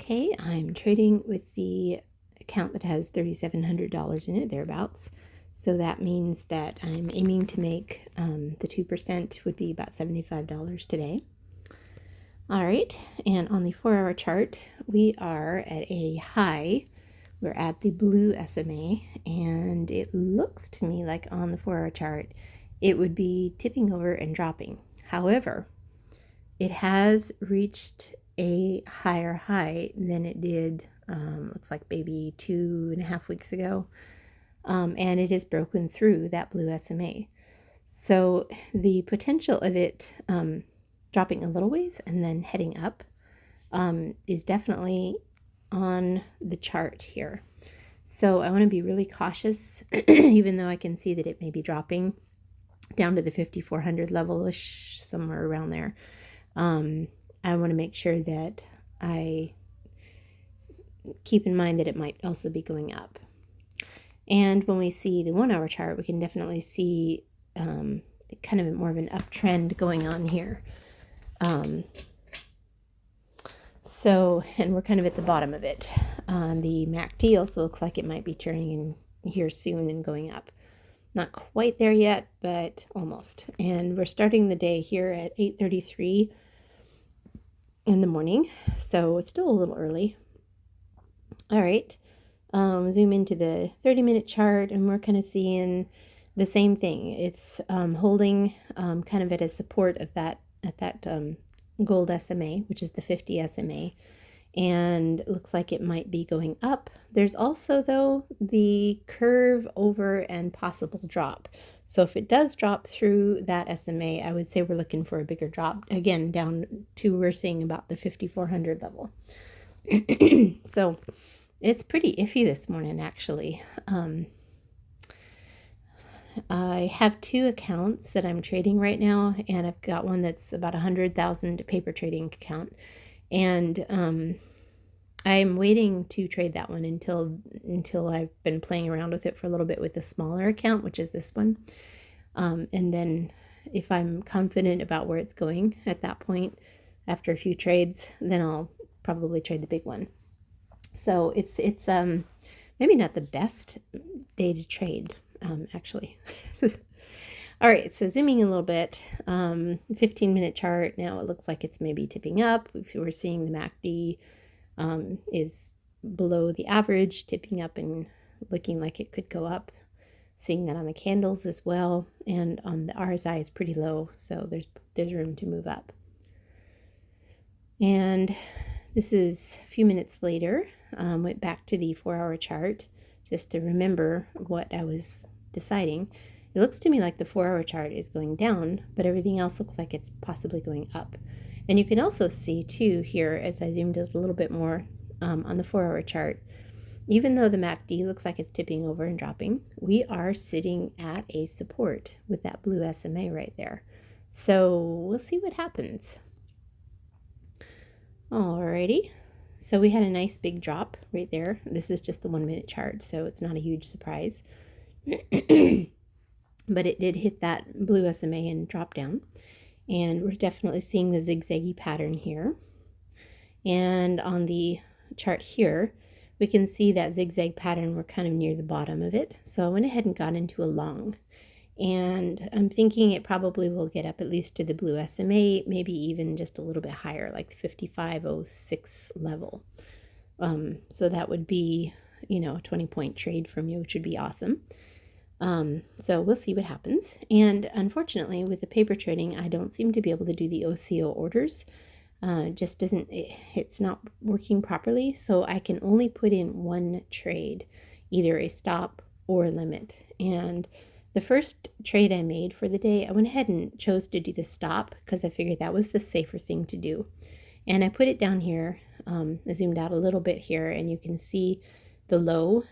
Okay, I'm trading with the account that has $3,700 in it, thereabouts. So that means that I'm aiming to make the 2% would be about $75 today. All right, and on the 4-hour chart, we are at a high. We're at the blue SMA, and it looks to me like on the 4-hour chart, it would be tipping over and dropping. However, it has reached a higher high than it did, looks like maybe 2.5 weeks ago, and it has broken through that blue SMA. So the potential of it dropping a little ways and then heading up is definitely on the chart here. So I want to be really cautious, even though I can see that it may be dropping down to the 5,400 level-ish, somewhere around there. I want to make sure that I keep in mind that it might also be going up. And when we see the 1-hour chart, we can definitely see kind of more of an uptrend going on here. And we're kind of at the bottom of it. The MACD also looks like it might be turning in here soon and going up. Not quite there yet, but almost. And we're starting the day here at 8:33 in the morning, so it's still a little early. All right, zoom into the 30-minute chart, and we're kind of seeing the same thing. It's holding kind of at a support of that gold SMA, which is the 50 SMA, and it looks like it might be going up. There's also, though, the curve over and possible drop. So if it does drop through that SMA, I would say we're looking for a bigger drop, again, down to, we're seeing about the 5,400 level. So it's pretty iffy this morning, actually. I have 2 accounts that I'm trading right now, and I've got one that's about 100,000 paper trading account, and I'm waiting to trade that one until I've been playing around with it for a little bit with the smaller account, which is this one, and then if I'm confident about where it's going at that point, after a few trades, then I'll probably trade the big one. So it's maybe not the best day to trade, actually. All right, so zooming a little bit, 15-minute chart. Now it looks like it's maybe tipping up. We're seeing the MACD is below the average, tipping up and looking like it could go up. Seeing that on the candles as well, and on the RSI is pretty low, so there's room to move up. And this is a few minutes later. Went back to the 4-hour chart just to remember what I was deciding. It looks to me like the 4-hour chart is going down, but everything else looks like it's possibly going up. And you can also see too here, as I zoomed a little bit more on the 4-hour chart, even though the MACD looks like it's tipping over and dropping, we are sitting at a support with that blue SMA right there. So we'll see what happens. Alrighty, so we had a nice big drop right there. This is just the 1-minute chart, so it's not a huge surprise. But it did hit that blue SMA and drop down. And we're definitely seeing the zigzaggy pattern here. And on the chart here, we can see that zigzag pattern. We're kind of near the bottom of it. So I went ahead and got into a long. And I'm thinking it probably will get up at least to the blue SMA, maybe even just a little bit higher, like the 5506 level. So that would be, a 20-point trade from you, which would be awesome. So we'll see what happens. And unfortunately, with the paper trading, I don't seem to be able to do the OCO orders. It's not working properly. So I can only put in one trade, either a stop or a limit. And the first trade I made for the day, I went ahead and chose to do the stop because I figured that was the safer thing to do. And I put it down here. I zoomed out a little bit here, and you can see the low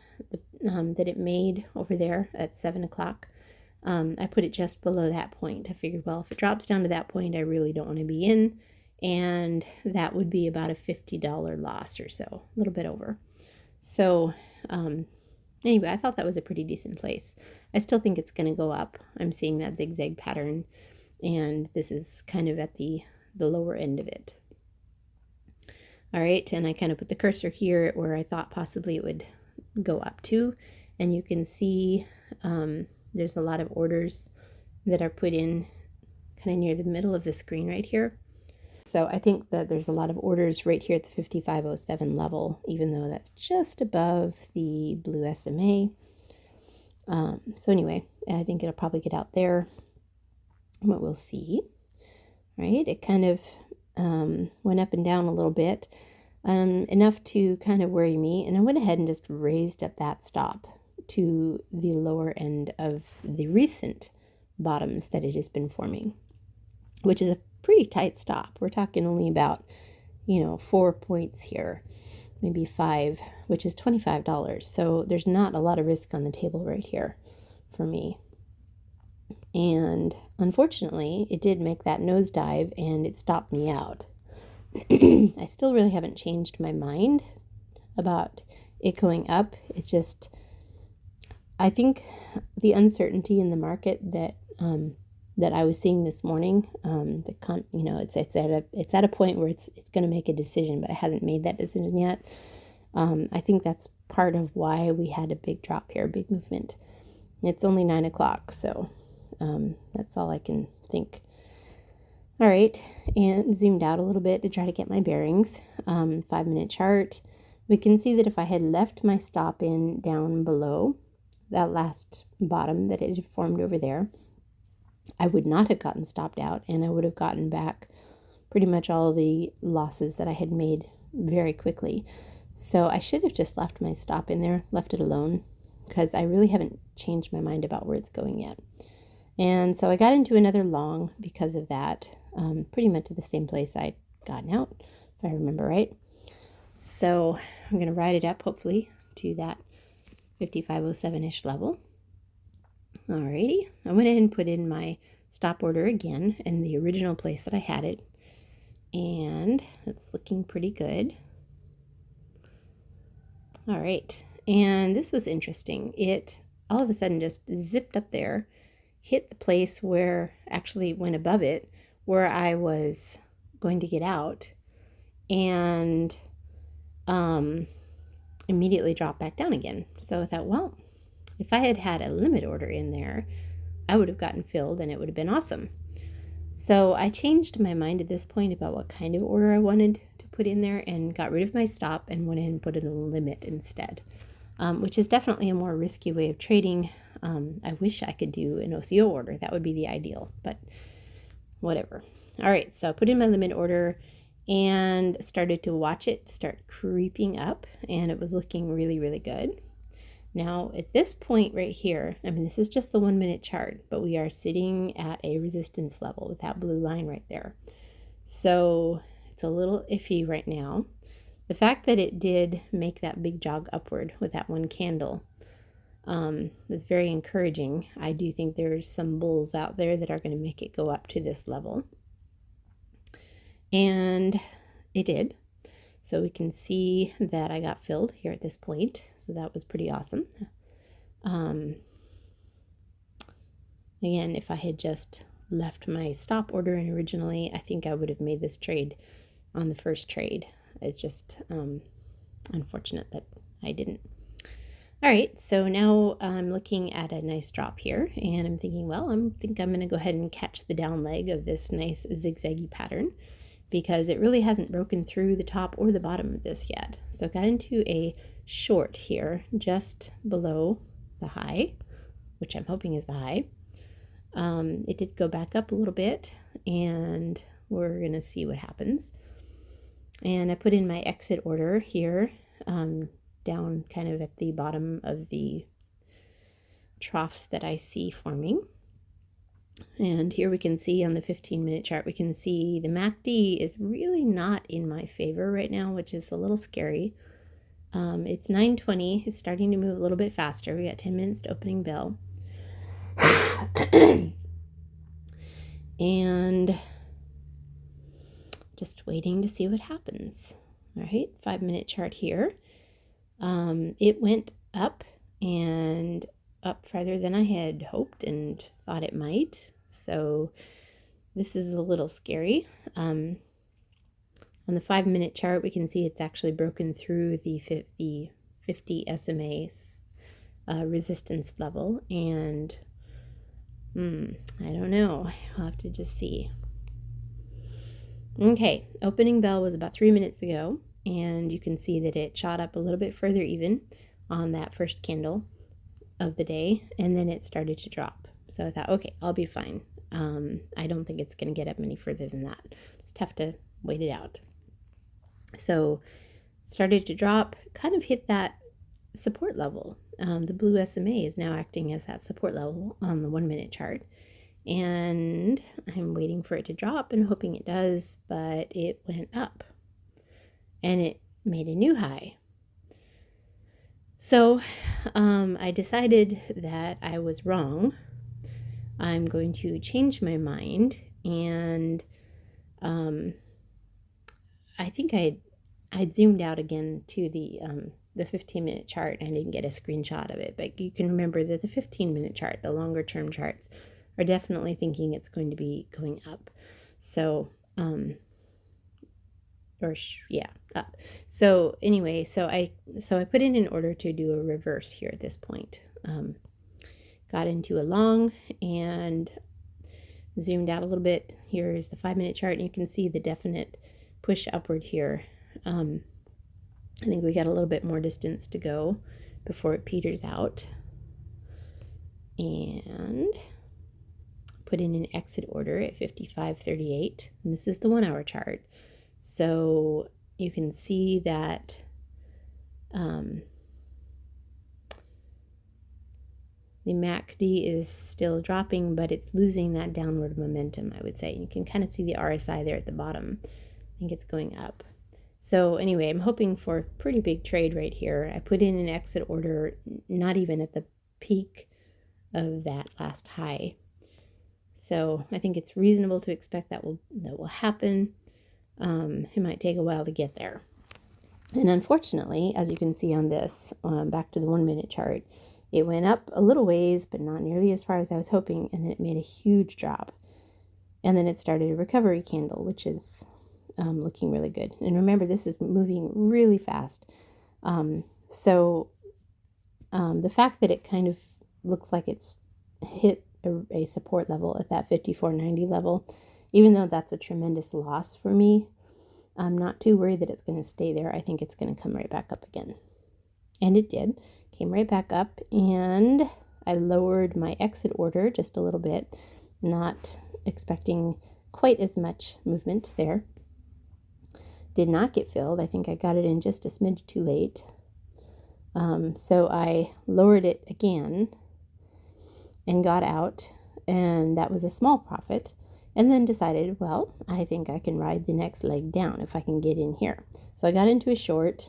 that it made over there at 7 o'clock. I put it just below that point. I figured, well, if it drops down to that point, I really don't want to be in. And that would be about a $50 loss or so, a little bit over. So anyway, I thought that was a pretty decent place. I still think it's going to go up. I'm seeing that zigzag pattern, and this is kind of at the lower end of it. All right, and I kind of put the cursor here where I thought possibly it would go up to, and you can see there's a lot of orders that are put in kind of near the middle of the screen right here. So I think that there's a lot of orders right here at the 5507 level, even though that's just above the blue SMA. So anyway, I think it'll probably get out there, but we'll see. Right, it kind of went up and down a little bit, enough to kind of worry me, and I went ahead and just raised up that stop to the lower end of the recent bottoms that it has been forming, which is a pretty tight stop. We're talking only about, 4 points here, maybe 5, which is $25. So there's not a lot of risk on the table right here for me. And unfortunately, it did make that nosedive and it stopped me out. I still really haven't changed my mind about it going up. It's just, I think the uncertainty in the market that that I was seeing this morning, it's at a point where it's going to make a decision, but it hasn't made that decision yet. I think that's part of why we had a big drop here, big movement. It's only 9 o'clock, so that's all I can think. All right, and zoomed out a little bit to try to get my bearings. 5-minute chart. We can see that if I had left my stop in down below that last bottom that it had formed over there, I would not have gotten stopped out, and I would have gotten back pretty much all the losses that I had made very quickly. So I should have just left my stop in there, left it alone, because I really haven't changed my mind about where it's going yet. And so I got into another long because of that, pretty much to the same place I'd gotten out, if I remember right. So I'm going to ride it up, hopefully, to that 5507-ish level. Alrighty, I went ahead and put in my stop order again in the original place that I had it, and it's looking pretty good. All right, and this was interesting. It all of a sudden just zipped up there, hit the place where, actually went above it, where I was going to get out, and immediately dropped back down again. So I thought, well, if I had had a limit order in there, I would have gotten filled and it would have been awesome. So I changed my mind at this point about what kind of order I wanted to put in there and got rid of my stop and went ahead and put in a limit instead, which is definitely a more risky way of trading. I wish I could do an OCO order. That would be the ideal, but whatever. All right, so I put in my limit order and started to watch it start creeping up, and it was looking really, really good. Now, at this point right here, I mean, this is just the 1-minute chart, but we are sitting at a resistance level with that blue line right there. So it's a little iffy right now. The fact that it did make that big jog upward with that one candle is very encouraging. I do think there's some bulls out there that are going to make it go up to this level. And it did. So we can see that I got filled here at this point. So that was pretty awesome. Again, if I had just left my stop order in originally, I think I would have made this trade on the first trade. It's just unfortunate that I didn't. All right, so now I'm looking at a nice drop here, and I'm thinking, well, I think I'm going to go ahead and catch the down leg of this nice zigzaggy pattern, because it really hasn't broken through the top or the bottom of this yet. So I got into a short here just below the high, which I'm hoping is the high. It did go back up a little bit, and we're going to see what happens. And I put in my exit order here, down kind of at the bottom of the troughs that I see forming. And here we can see on the 15-minute chart, we can see the MACD is really not in my favor right now, which is a little scary. It's 9:20. It's starting to move a little bit faster. We got 10 minutes to opening bell. And just waiting to see what happens. All right, 5-minute chart here. It went up and up farther than I had hoped and thought it might. So this is a little scary. On the 5-minute chart, we can see it's actually broken through the 50 SMA resistance level, and I don't know. I'll have to just see. Okay, opening bell was about 3 minutes ago, and you can see that it shot up a little bit further even on that first candle of the day, and then it started to drop. So I thought, okay, I'll be fine. I don't think it's going to get up any further than that. Just have to wait it out. So started to drop, kind of hit that support level. The blue SMA is now acting as that support level on the 1-minute chart. And I'm waiting for it to drop and hoping it does, but it went up. And it made a new high. So I decided that I was wrong. I'm going to change my mind, and I think I'd zoomed out again to the 15-minute chart. I didn't get a screenshot of it, but you can remember that the 15-minute chart, the longer term charts, are definitely thinking it's going to be going up. So up. So anyway, so I put in an order to do a reverse here at this point. Got into a long and zoomed out a little bit. Here is the 5-minute chart, and you can see the definite push upward here. I think we got a little bit more distance to go before it peters out. And put in an exit order at 55.38, and this is the 1-hour chart. So you can see that the MACD is still dropping, but it's losing that downward momentum, I would say. You can kind of see the RSI there at the bottom. I think it's going up. So anyway, I'm hoping for a pretty big trade right here. I put in an exit order, not even at the peak of that last high. So I think it's reasonable to expect that will happen. It might take a while to get there. And unfortunately, as you can see on this, back to the 1-minute chart, it went up a little ways, but not nearly as far as I was hoping, and then it made a huge drop. And then it started a recovery candle, which is looking really good. And remember, this is moving really fast. So the fact that it kind of looks like it's hit a support level at that 54.90 level, even though that's a tremendous loss for me, I'm not too worried that it's going to stay there. I think it's going to come right back up again. And it did. Came right back up, and I lowered my exit order just a little bit, not expecting quite as much movement there. Did not get filled. I think I got it in just a smidge too late. So I lowered it again and got out, and that was a small profit. And then decided, well, I think I can ride the next leg down if I can get in here. So I got into a short,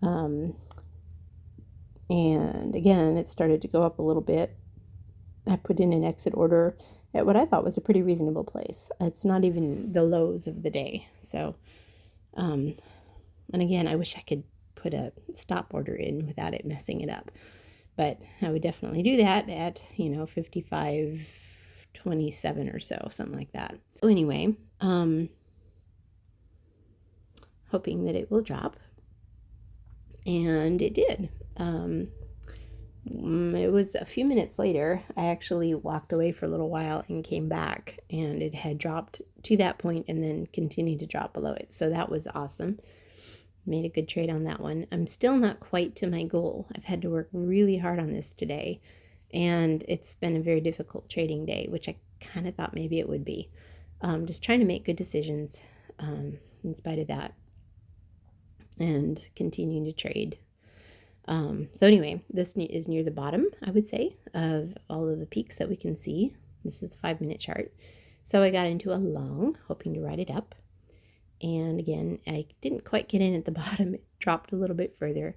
and again, it started to go up a little bit. I put in an exit order at what I thought was a pretty reasonable place. It's not even the lows of the day. So, and again, I wish I could put a stop order in without it messing it up. But I would definitely do that at, 55.27 or so, something like that. So anyway, hoping that it will drop. And it did. It was a few minutes later, I actually walked away for a little while and came back, and it had dropped to that point and then continued to drop below it. So that was awesome. Made a good trade on that one. I'm still not quite to my goal. I've had to work really hard on this today, and it's been a very difficult trading day, which I kind of thought maybe it would be. Just trying to make good decisions in spite of that, and continuing to trade. So anyway, this is near the bottom, I would say, of all of the peaks that we can see. This is a 5-minute chart. So I got into a long, hoping to ride it up. And again, I didn't quite get in at the bottom. It dropped a little bit further.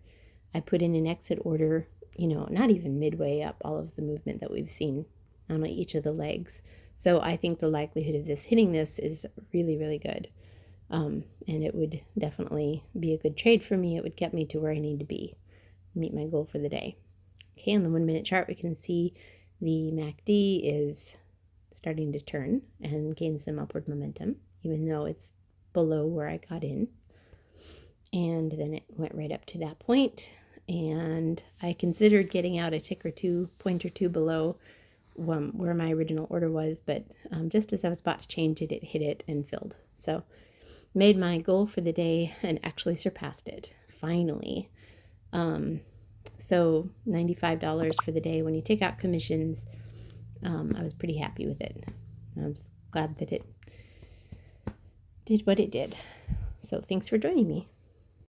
I put in an exit order, not even midway up all of the movement that we've seen on each of the legs. So I think the likelihood of this hitting this is really, really good. And it would definitely be a good trade for me. It would get me to where I need to be, meet my goal for the day. Okay, on the 1-minute chart, we can see the MACD is starting to turn and gain some upward momentum, even though it's below where I got in. And then it went right up to that point. And I considered getting out a tick or two, point or two below where my original order was, but just as I was about to change it, it hit it and filled. So made my goal for the day and actually surpassed it, finally. So $95 for the day. When you take out commissions, I was pretty happy with it. I was glad that it did what it did. So thanks for joining me.